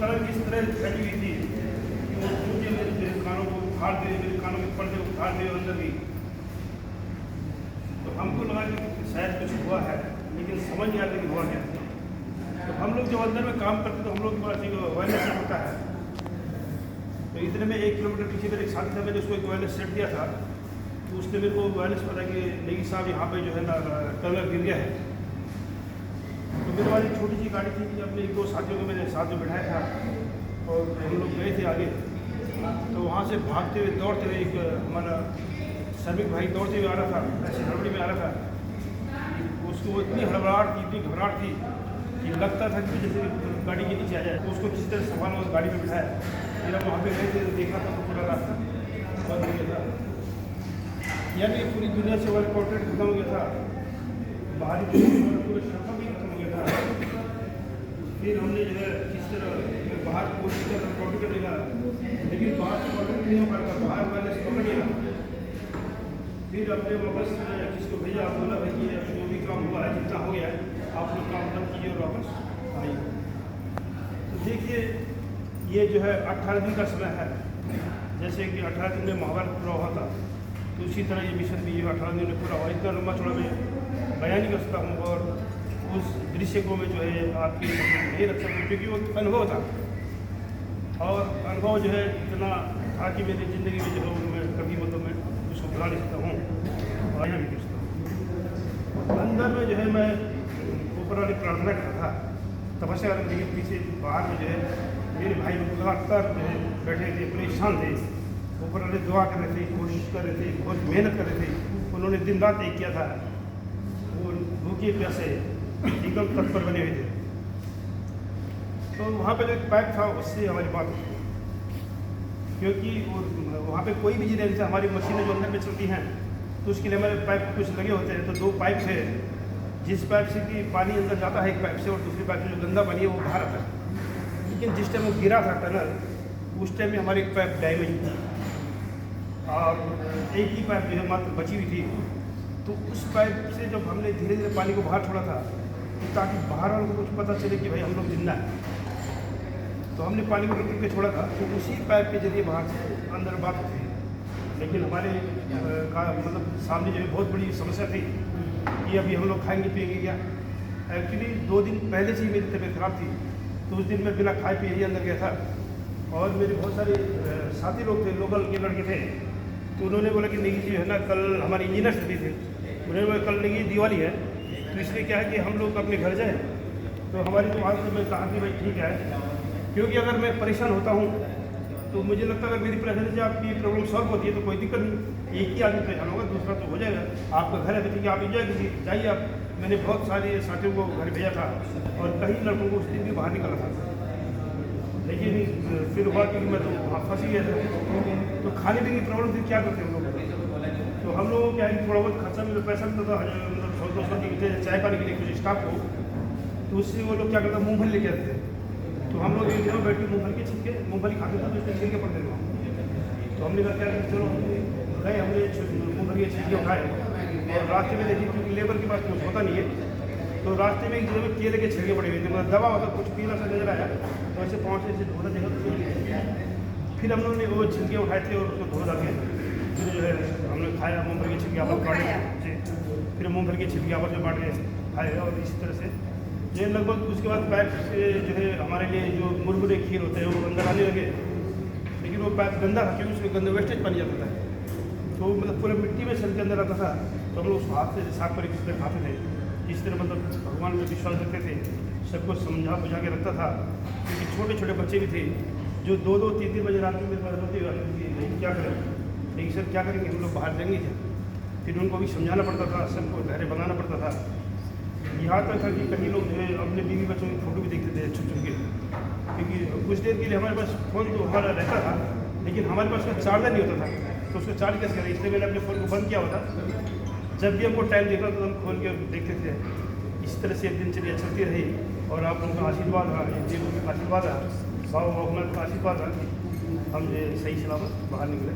तरह की इस तरह फैली हुई थी कि वो मुझे मेरे कानों को उखाड़ दे, मेरे कानों के पर्दे उखाड़ दे अंदर भी। तो हमको लगा कि शायद कुछ हुआ है, लेकिन समझ नहीं आता कि हुआ क्या। तो हम लोग जब अंदर में काम करते तो हम लोग के पास एक वायरलेस सेट होता है। तो इतने में 1 किलोमीटर पीछे मेरे एक साथी था, मैंने उसको एक वायरलेस सेट दिया था। तो उसने मेरे को वायरलेस पता कि नेगी साहब यहाँ पे जो है ना टनल गिर गया है। तो मेरे वाली छोटी सी गाड़ी थी कि अपने 1-2 साथियों को मैंने साथ में बैठाया था और हम लोग गए थे आगे। तो वहाँ से भागते हुए दौड़ते हुए एक हमारा श्रमिक भाई दौड़ते हुए आ रहा था, ऐसे हड़बड़ी में आ रहा था। उसको इतनी हड़बड़ाहट थी, इतनी घबराहट थी कि लगता था कि जैसे गाड़ी के नीचे आ जाए। तो उसको किसी तरह संभाला और गाड़ी में बिठाया। फिर हम वहाँ पे गए थे, देखा था तो पूरा रास्ता बंद हो गया था, यानी पूरी दुनिया से वर्ल्ड कॉन्ट्रैक्ट खत्म हो गया था, बाहरी पूरा शफा भी खत्म हो गया था। फिर हमने जो है किस तरह बाहर कोशिश कर कॉन्ट्रैक्ट करने का, लेकिन बाहर से कॉन्ट्रैक्ट नहीं हो पाता, बाहर वाले से पकड़ लिया। फिर अपने वापस किसको भेजा, आप बोला भाई कि जो भी काम हुआ है, जितना हो गया है आप लोग काम खत्म कीजिए और वापस आइए। तो देखिए ये जो है 18 दिन का समय है। जैसे कि 18 दिन में महाभारत पूरा हुआ था, तो उसी तरह ये मिशन भी 18 दिन में पूरा हुआ। इतना लंबा चौड़ा मैं बयान नहीं कर सकता हूँ और उस दृश्य को मैं जो है आपके नहीं रख सकता, क्योंकि वो अनुभव था। और अनुभव जो है इतना था कि मेरी ज़िंदगी में जो है मैं कभी मतलब मैं उसको भुला नहीं सकता हूँ और नहीं कर सकता हूँ। अंदर में जो है मैं ऊपर वाली प्रार्थना करता था, तपस्या करने के पीछे बाहर में जो है मेरे भाई लोग लगातार जो है बैठे थे, परेशान थे, ऊपर वाले दुआ कर रहे थे, कोशिश कर रहे थे, बहुत मेहनत कर रहे थे। उन्होंने दिन रात एक किया था, वो भूखे प्यासे एकदम तत्पर बने हुए थे। तो वहाँ पे जो एक पाइप था उससे हमारी बात हुई, क्योंकि वहाँ पे कोई भी चीज़ जैसे हमारी मशीनें जो अंदर में चलती हैं तो उसके लिए हमारे पाइप कुछ लगे होते हैं। तो 2 पाइप थे, जिस पाइप से कि पानी अंदर जाता है एक पाइप से, और दूसरी पाइप से जो गंदा पानी है वो बाहर आता है। लेकिन जिस टाइम वो गिरा था टनल, उस टाइम में हमारी पाइप डैमेज थी और एक ही पाइप जो है मात्र बची हुई थी। तो उस पाइप से जब हमने धीरे धीरे पानी को बाहर छोड़ा था, तो ताकि बाहर वालों को कुछ पता चले कि भाई हम लोग जिंदा हैं, तो हमने पानी को रुक के छोड़ा था। तो उसी पाइप के जरिए बाहर से अंदर बात थी। लेकिन हमारे मतलब सामने जो है बहुत बड़ी समस्या थी कि अभी हम लोग खाएंगे पिएंगे क्या। एक्चुअली 2 दिन पहले से ही मेरी तबीयत खराब थी, तो उस दिन मैं बिना खाए पिए ही अंदर गया था। और मेरे बहुत सारे साथी लोग थे, लोकल के लड़के थे। तो उन्होंने बोला कि नेगी जी है ना, कल हमारे इंजीनियर भी थे, उन्होंने बोला कल नेगी दिवाली है, तो इसलिए क्या है कि हम लोग अपने घर जाएँ। तो हमारी तो वहाँ से मैं कहा कि भाई ठीक है, क्योंकि अगर मैं परेशान होता हूँ तो मुझे लगता है अगर मेरी परेशानी से आपकी प्रॉब्लम सॉल्व होती है तो कोई दिक्कत नहीं। एक ही आदमी परेशान होगा, दूसरा तो हो जाएगा। आपका घर है तो ठीक है, आप इंजॉय कीजिए, जाइए आप। मैंने बहुत सारे साथियों को घर भेजा था और कई लड़कों को उस दिन भी बाहर निकला था। लेकिन फिर हुआ कि मैं तो वहाँ फंस ही गया था। तो खाने पीने की प्रॉब्लम थी, क्या करते हम लोग। तो हम लोगों को क्या है कि थोड़ा बहुत खर्चा में पैसा मिलता था, मतलब 100-200 के चाय पानी के लिए कुछ स्टाफ को। तो उससे वो लोग क्या करते मूँगफली लेके आते थे। तो हम लोग एक जगह बैठ के मूँगफली खाते थे, तो उसमें छिलके पड़ते थे। तो हमने कहा क्या कि चलो गए, हमने मूँगफली के छिलके उठाए और रास्ते में देखिए, क्योंकि लेबर के पास कुछ होता नहीं है, तो रास्ते में एक जगह में केले के छिलके पड़े हुए थे, मतलब दवा होता कुछ पीला सा नजर आया, तो ऐसे पहुँचे से धोना जगह। फिर हम लोगों ने वो छिलके उठाए थे और उसको धो डाल के फिर जो है हमने खाया। मूँगफली के छिलके आपस बांटे, फिर मूँगफली के छिलके आपस में बांट के खाए। और इसी तरह से जो लगभग उसके बाद पाइप से जो है हमारे लिए जो मुरमुरे खीर होते हैं वो अंदर आने लगे। लेकिन वो पाइप गंदा था, क्योंकि उसमें गंदा वेस्टेज पानी जाता था, तो मतलब पूरे मिट्टी में चल के अंदर आता था। तो हम लोग उस हाथ से साफ करके किस तरह खाते थे, इस तरह मतलब भगवान में विश्वास रखते थे, सबको समझा बुझा के रखता था। क्योंकि छोटे छोटे बच्चे भी थे जो 2-2, 3-3 बजे रात में मेरे पास रोते हुए नहीं क्या करें, लेकिन सर क्या करेंगे, हम लोग बाहर जाएंगे थे। फिर उनको भी समझाना पड़ता था, सबको धैर्य बनाना पड़ता था। यहाँ तक था कि कहीं लोग जो है अपने बीवी बच्चों की फ़ोटो भी देखते थे छुप छुप के, क्योंकि कुछ देर के लिए हमारे पास फ़ोन तो हमारा रहता था, लेकिन हमारे पास उसका चार्जर नहीं होता था। तो उसको चार्ज कैसे करें, इसलिए मैंने अपने फ़ोन को बंद किया हुआ था। जब भी हमको टाइम देखना तो हम खोल के देखते थे। इस तरह से दिनचर्या चलती रही और आप लोगों का आशीर्वाद रहा, जीवन का आशीर्वाद रहा, बाबा मोहम्मद का आशीर्वाद रहा, हम जो सही सलामत बाहर निकले।